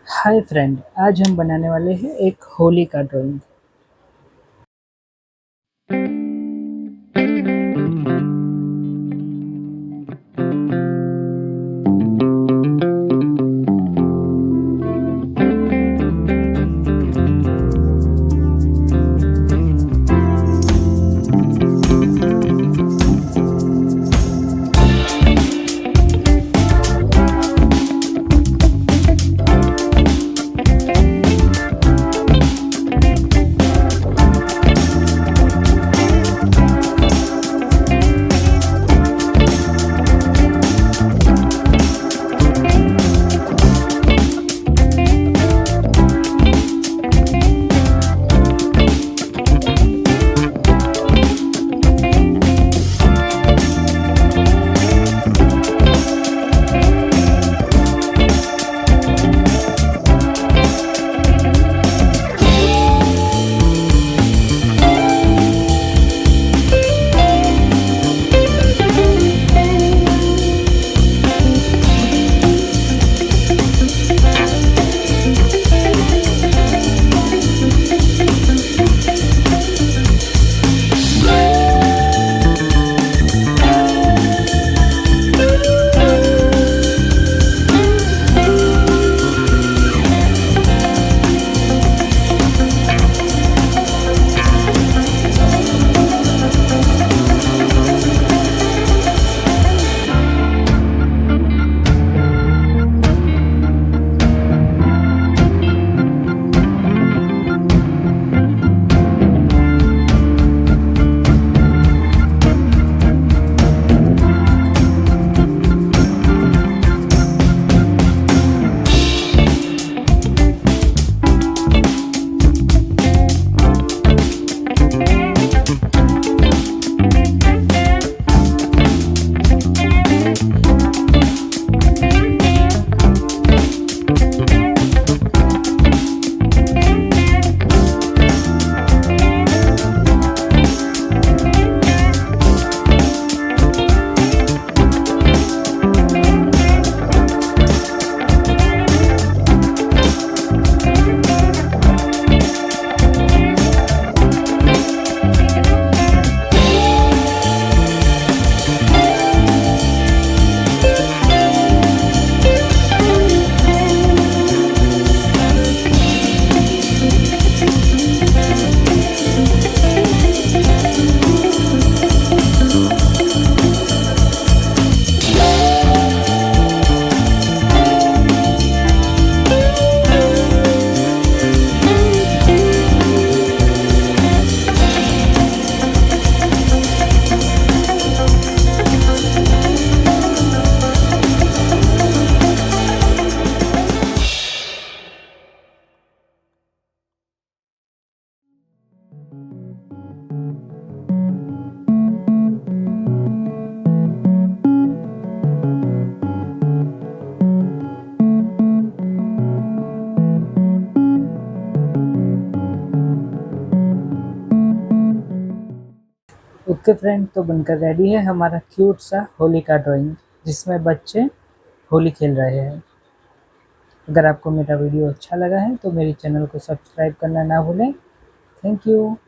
Hi friend, आज हम बनाने वाले हैं एक होली का ड्राइंग। ओके फ्रेंड, तो बनकर रेडी है हमारा क्यूट सा होली का ड्राइंग, जिसमें बच्चे होली खेल रहे हैं। अगर आपको मेरा वीडियो अच्छा लगा है तो मेरे चैनल को सब्सक्राइब करना ना भूलें। Thank you.